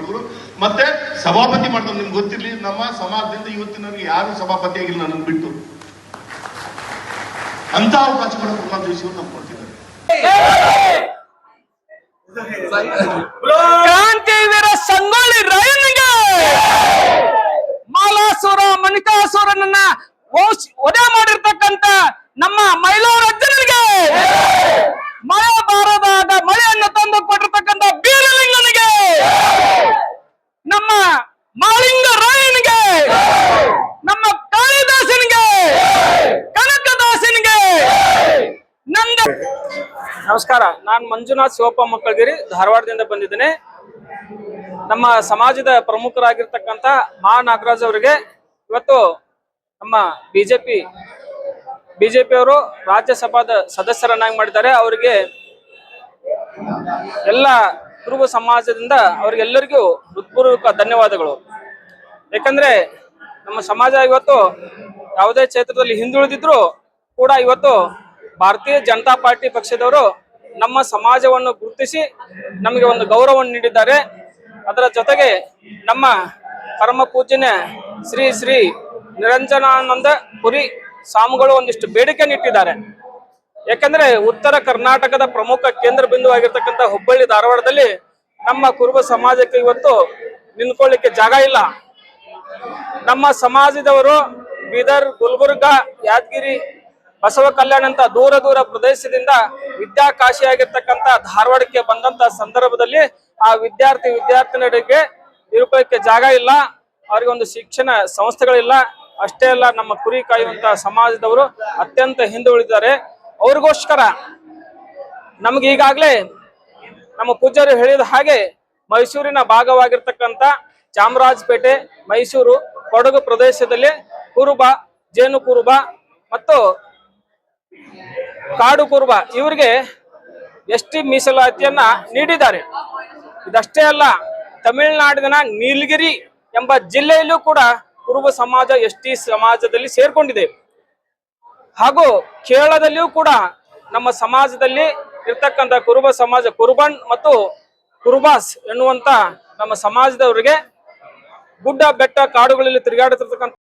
ಮಾಡಿದ್ರು, ಮತ್ತೆ ಸಭಾಪತಿ ಮಾಡಿದ್ರು. ನಿಮ್ಗೆ ಗೊತ್ತಿರ್ಲಿ, ನಮ್ಮ ಸಮಾಜದಿಂದ ಇವತ್ತಿನವರೆಗೆ ಯಾರು ಸಭಾಪತಿ ಆಗಿಲ್ಲ ನನ್ನನ್ನು ಬಿಟ್ಟು. ಅಂತ ಅವಕಾಶ ಕೂಡ ಪ್ರಹ್ಲಾದ್ ಜೋಶಿ ಅವರು ನಮ್ಗೆ ಕೊಡ್ತಿದ್ದಾರೆ. ಕ್ರಾಂತಿವೀರ ಸಂಗೊಳ್ಳಿ ರಾಯಣ್ಣಗೆ, ಮಾಲಾಸುರ ಮಣಿಕಾಸುರನನ್ನ ವಧೆ ಮಾಡಿರ್ತಕ್ಕಂತ ನಮ್ಮ ಮೈಲಾರಜ್ಜನಿಗೆ, ಮಳೆ ಬಾರದಾದ ಮಳೆಯನ್ನು ತಂದು ಕೊಟ್ಟಿರ್ತಕ್ಕಂಥ ಬೀರಲಿಂಗನಿಗೆ, ನಮ್ಮ ಮಾಳಿಂಗ ರಾಯನಿಗೆ, ನಮ್ಮ ಕಾಳಿದಾಸನಿಗೆ, ಕನಕದಾಸನಿಗೆ ನಂದ ನಮಸ್ಕಾರ. ನಾನು ಮಂಜುನಾಥ್ ಶಿವಪ್ಪ ಮಕ್ಕಳಗಿರಿ, ಧಾರವಾಡದಿಂದ ಬಂದಿದ್ದೇನೆ. ನಮ್ಮ ಸಮಾಜದ ಪ್ರಮುಖರಾಗಿರ್ತಕ್ಕಂಥ ಮಾ ನಾಗರಾಜ್ ಅವರಿಗೆ ಇವತ್ತು ನಮ್ಮ ಬಿಜೆಪಿಯವರು ರಾಜ್ಯಸಭಾದ ಸದಸ್ಯರನ್ನಾಗಿ ಮಾಡಿದ್ದಾರೆ. ಅವರಿಗೆ ಎಲ್ಲ ಕುರುಬ ಸಮಾಜದಿಂದ ಅವರಿಗೆಲ್ಲರಿಗೂ ಹೃತ್ಪೂರ್ವಕ ಧನ್ಯವಾದಗಳು. ಯಾಕಂದ್ರೆ ನಮ್ಮ ಸಮಾಜ ಇವತ್ತು ಯಾವುದೇ ಕ್ಷೇತ್ರದಲ್ಲಿ ಹಿಂದುಳಿದಿದ್ರು ಕೂಡ ಇವತ್ತು ಭಾರತೀಯ ಜನತಾ ಪಾರ್ಟಿ ಪಕ್ಷದವರು ನಮ್ಮ ಸಮಾಜವನ್ನು ಗುರುತಿಸಿ ನಮಗೆ ಒಂದು ಗೌರವವನ್ನು ನೀಡಿದ್ದಾರೆ. ಅದರ ಜೊತೆಗೆ ನಮ್ಮ ಪರಮ ಪೂಜ್ಯನ ಶ್ರೀ ಶ್ರೀ ನಿರಂಜನಾನಂದ ಪುರಿ ಸ್ವಾಮಿಗಳು ಒಂದಿಷ್ಟು ಬೇಡಿಕೆ ಇಟ್ಟಿದ್ದಾರೆ. ಯಾಕಂದ್ರೆ ಉತ್ತರ ಕರ್ನಾಟಕದ ಪ್ರಮುಖ ಕೇಂದ್ರ ಬಿಂದುವಾಗಿರ್ತಕ್ಕಂಥ ಹುಬ್ಬಳ್ಳಿ ಧಾರವಾಡದಲ್ಲಿ ನಮ್ಮ ಕುರುಬ ಸಮಾಜಕ್ಕೆ ಇವತ್ತು ನಿಂತ್ಕೊಳ್ಳಿಕ್ಕೆ ಜಾಗ ಇಲ್ಲ. ನಮ್ಮ ಸಮಾಜದವರು ಬೀದರ್, ಗುಲ್ಬರ್ಗ, ಯಾದಗಿರಿ, ಬಸವ ಕಲ್ಯಾಣ ಅಂತ ದೂರ ದೂರ ಪ್ರದೇಶದಿಂದ ವಿದ್ಯಾಕಾಶಿಯಾಗಿರ್ತಕ್ಕಂಥ ಧಾರವಾಡಕ್ಕೆ ಬಂದಂತ ಸಂದರ್ಭದಲ್ಲಿ ಆ ವಿದ್ಯಾರ್ಥಿನಿಯರಿಗೆ ಇರುಕೊಳ್ಳಿಕ್ಕೆ ಜಾಗ ಇಲ್ಲ, ಅವರಿಗೆ ಒಂದು ಶಿಕ್ಷಣ ಸಂಸ್ಥೆಗಳಿಲ್ಲ. ಅಷ್ಟೇ ಅಲ್ಲ, ನಮ್ಮ ಕುರಿ ಕಾಯುವಂತ ಸಮಾಜದವರು ಅತ್ಯಂತ ಹಿಂದುಳಿದಿದ್ದಾರೆ. ಅವ್ರಿಗೋಸ್ಕರ ನಮ್ಗೆ ಈಗಾಗಲೇ ನಮ್ಮ ಪೂಜ್ಯರು ಹೇಳಿದ ಹಾಗೆ ಮೈಸೂರಿನ ಭಾಗವಾಗಿರ್ತಕ್ಕಂಥ ಚಾಮರಾಜಪೇಟೆ, ಮೈಸೂರು, ಕೊಡಗು ಪ್ರದೇಶದಲ್ಲಿ ಕುರುಬ, ಜೇನು ಕುರುಬ ಮತ್ತು ಕಾಡು ಕುರುಬ ಇವರಿಗೆ ಎಸ್ಟಿ ಮೀಸಲಾತಿಯನ್ನ ನೀಡಿದ್ದಾರೆ. ಇದಷ್ಟೇ ಅಲ್ಲ, ತಮಿಳುನಾಡಿನ ನೀಲಗಿರಿ ಎಂಬ ಜಿಲ್ಲೆಯಲ್ಲೂ ಕೂಡ ಕುರುಬ ಸಮಾಜ ಎಸ್ಟಿ ಸಮಾಜದಲ್ಲಿ ಸೇರ್ಕೊಂಡಿದೆ. ಹಾಗೂ ಕೇರಳದಲ್ಲಿಯೂ ಕೂಡ ನಮ್ಮ ಸಮಾಜದಲ್ಲಿ ಇರ್ತಕ್ಕಂಥ ಕುರುಬ ಸಮಾಜ, ಕುರುಬನ್ ಮತ್ತು ಕುರುಬಾಸ್ ಎನ್ನುವಂತ ನಮ್ಮ ಸಮಾಜದವರಿಗೆ ಗುಡ್ಡ ಬೆಟ್ಟ ಕಾಡುಗಳಲ್ಲಿ ತಿರುಗಾಡುತ್ತಿರ್ತಕ್ಕಂಥ